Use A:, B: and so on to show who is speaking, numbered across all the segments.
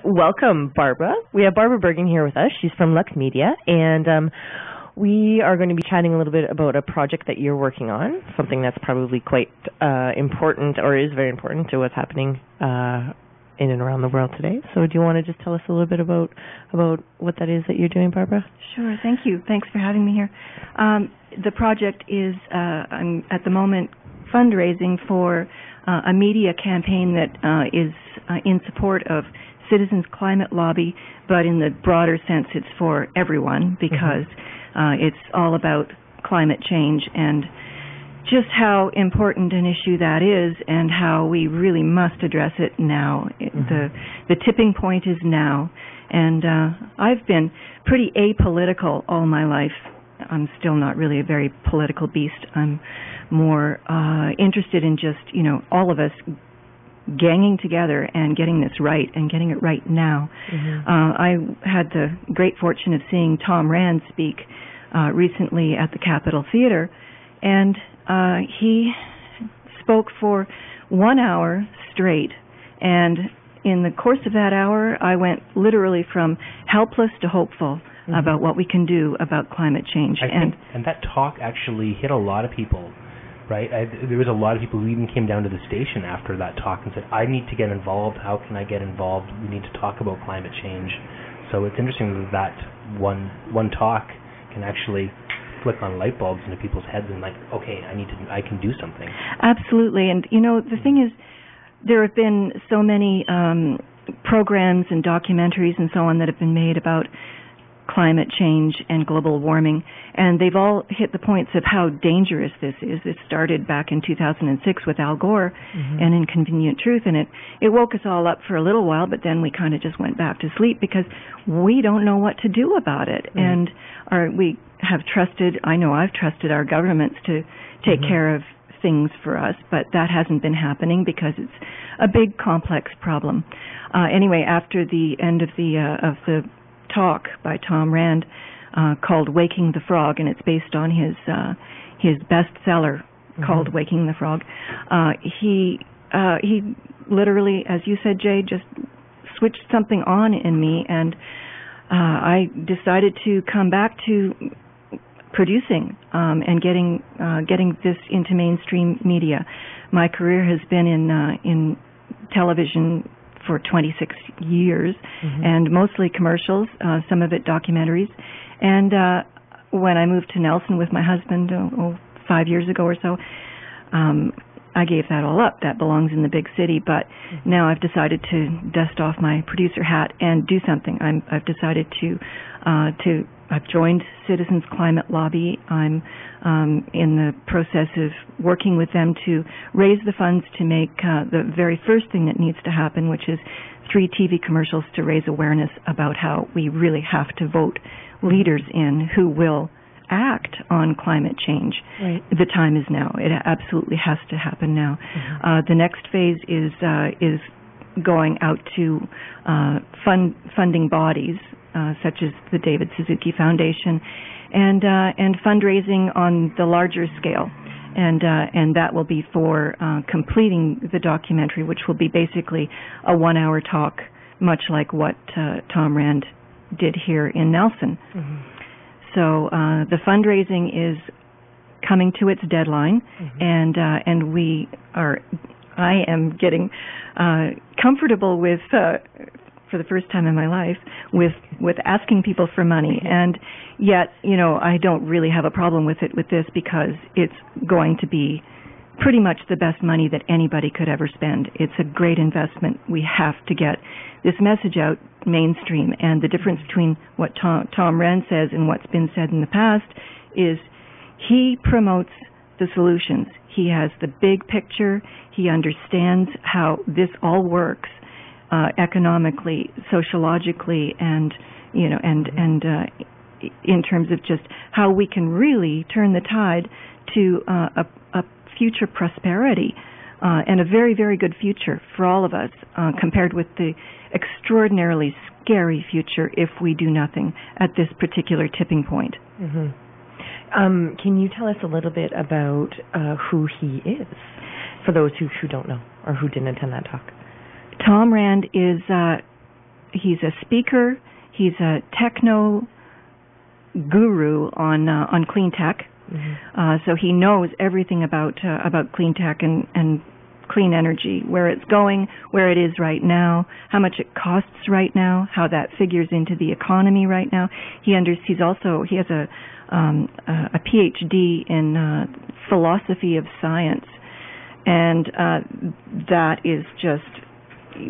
A: Welcome, Barbara. We have Barbara Bergen here with us. She's from Lux Media, and we are going to be chatting a little bit about a project that you're working on, something that's probably quite important, or is very important to what's happening in and around the world today. So do you want to just tell us a little bit about what that is that you're doing, Barbara?
B: Sure, thank you. Thanks for having me here. The project is, I'm at the moment fundraising for a media campaign that is in support of Citizens Climate Lobby, but in the broader sense it's for everyone because it's all about climate change and just how important an issue that is and how we really must address it now. The tipping point is now. And I've been pretty apolitical all my life. I'm still not really a very political beast. I'm more interested in just, all of us ganging together and getting this right and getting it right now. I had the great fortune of seeing Tom Rand speak recently at the Capitol Theater, and he spoke for 1 hour straight, and in the course of that hour I went literally from helpless to hopeful about what we can do about climate change.
C: And that talk actually hit a lot of people, right? There was a lot of people who even came down to the station after that talk and said, I need to get involved. How can I get involved? We need to talk about climate change. So it's interesting that one talk can actually flick on light bulbs into people's heads and okay, I can do something.
B: Absolutely. And the thing is, there have been so many programs and documentaries and so on that have been made about climate change and global warming, and they've all hit the points of how dangerous this is. It started back in 2006 with Al Gore and Inconvenient Truth, and it woke us all up for a little while, but then we kind of just went back to sleep because we don't know what to do about it. And we have trusted, I know I've trusted our governments to take care of things for us, but that hasn't been happening because it's a big, complex problem. Anyway, after the end of the talk by Tom Rand called Waking the Frog, and it's based on his bestseller called Waking the Frog, he literally, as you said, Jay, just switched something on in me, and I decided to come back to producing and getting this into mainstream media. My career has been in television for 26 years, and mostly commercials, some of it documentaries. And when I moved to Nelson with my husband 5 years ago or so, I gave that all up. That belongs in the big city, but now I've decided to dust off my producer hat and do something. I've decided I've joined Citizens Climate Lobby. I'm in the process of working with them to raise the funds to make the very first thing that needs to happen, which is 3 TV commercials to raise awareness about how we really have to vote leaders in who will act on climate change. Right. The time is now. It absolutely has to happen now. The next phase is going out to funding bodies such as the David Suzuki Foundation, and fundraising on the larger scale, and that will be for completing the documentary, which will be basically a 1 hour talk, much like what Tom Rand did here in Nelson. So the fundraising is coming to its deadline, and I am getting comfortable with, for the first time in my life, with asking people for money, and yet, I don't really have a problem with this because it's going to be pretty much the best money that anybody could ever spend. It's a great investment. We have to get this message out mainstream, and the difference between what Tom Rand says and what's been said in the past is he promotes the solutions. He has the big picture. He understands how this all works economically, sociologically, and in terms of just how we can really turn the tide to a future prosperity and a very, very good future for all of us, compared with the extraordinarily scary future if we do nothing at this particular tipping point.
A: Can you tell us a little bit about who he is, for those who don't know or who didn't attend that talk?
B: Tom Rand is He's a speaker. He's a techno guru on clean tech. Mm-hmm. So he knows everything about clean tech and clean energy, where it's going, where it is right now, how much it costs right now, how that figures into the economy right now. He has a PhD in philosophy of science, and that is just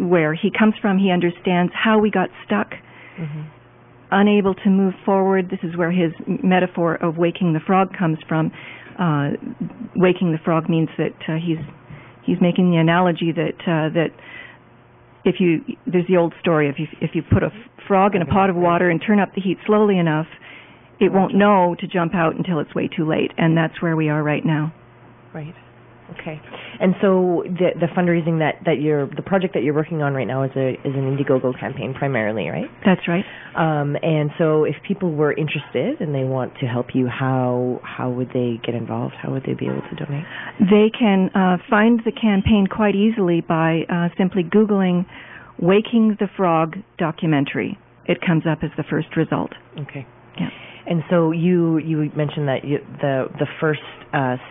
B: where he comes from. He understands how we got stuck, unable to move forward. This is where his metaphor of waking the frog comes from. Waking the frog means that he's making the analogy that there's the old story, if you put a frog in a pot of water and turn up the heat slowly enough, it won't know to jump out until it's way too late, and that's where we are right now.
A: Right. Okay. And so the fundraising the project that you're working on right now is an Indiegogo campaign primarily, right?
B: That's right.
A: And so if people were interested and they want to help you, how would they get involved? How would they be able to donate?
B: They can find the campaign quite easily by simply Googling Waking the Frog documentary. It comes up as the first result.
A: Okay.
B: Yeah.
A: And so you mentioned that the first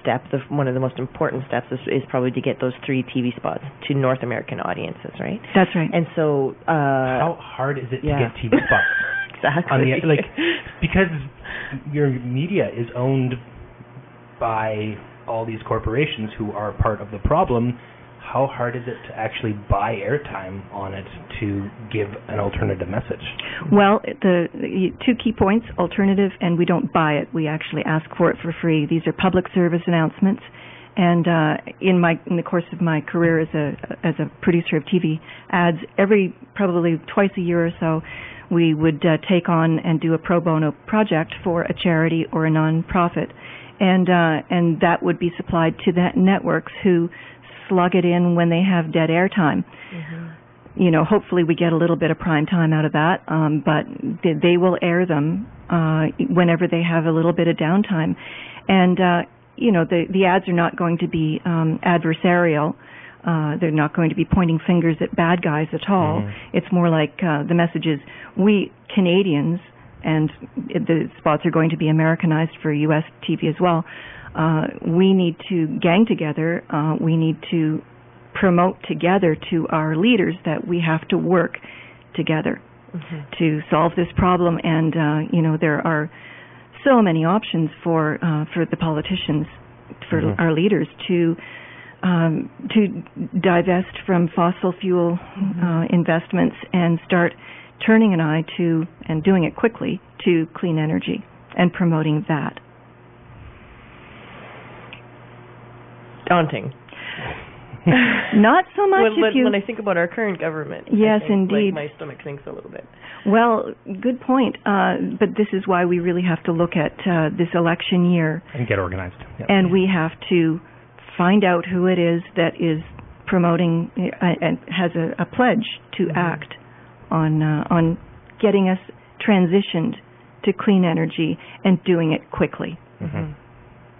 A: step, one of the most important steps, is probably to get those 3 TV spots to North American audiences, right?
B: That's right.
A: And so
C: how hard is it to get TV spots?
A: Exactly.
C: Because your media is owned by all these corporations who are part of the problem. How hard is it to actually buy airtime on it to give an alternative message?
B: Well, the 2 key points, alternative, and we don't buy it. We actually ask for it for free. These are public service announcements. And in the course of my career as a producer of TV ads, probably twice a year or so, we would take on and do a pro bono project for a charity or a non-profit. And that would be supplied to the networks who slug it in when they have dead airtime. Mm-hmm. Hopefully we get a little bit of prime time out of that, but they will air them whenever they have a little bit of downtime. And, the ads are not going to be adversarial. They're not going to be pointing fingers at bad guys at all. Mm-hmm. It's more like the message is, we Canadians, and the spots are going to be Americanized for U.S. TV as well, we need to gang together. We need to promote together to our leaders that we have to work together to solve this problem. And there are so many options for the politicians, for our leaders to divest from fossil fuel investments and start turning an eye to, and doing it quickly, to clean energy and promoting that.
A: Daunting.
B: Not so much
A: when I think about our current government.
B: Yes, indeed.
A: My stomach sinks a little bit.
B: Well, good point. But this is why we really have to look at this election year.
C: And get organized. Yep.
B: And we have to find out who it is that is promoting and has a pledge to act on getting us transitioned to clean energy and doing it quickly.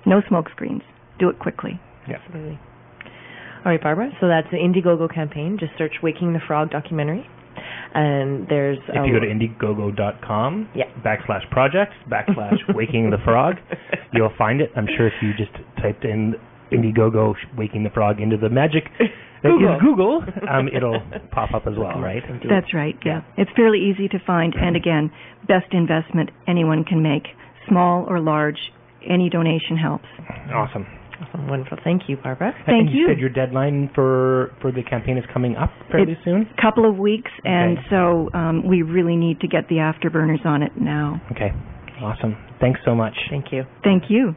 B: No smoke screens. Do it quickly.
C: Yeah.
A: Absolutely. All right, Barbara. So that's the Indiegogo campaign. Just search "Waking the Frog" documentary, and there's.
C: If you go to Indiegogo.com, /projects /Waking the Frog, you'll find it. I'm sure if you just typed in Indiegogo Waking the Frog into the magic Google, it'll pop up as well, right?
B: That's right. Yeah, it's fairly easy to find, and again, best investment anyone can make, small or large. Any donation helps.
C: Awesome.
A: Wonderful. Thank you, Barbara.
B: Thank you.
C: You said your deadline for the campaign is coming up fairly soon?
B: A couple of weeks, and so we really need to get the afterburners on it now.
C: Okay. Awesome. Thanks so much.
A: Thank you.
B: Thank you.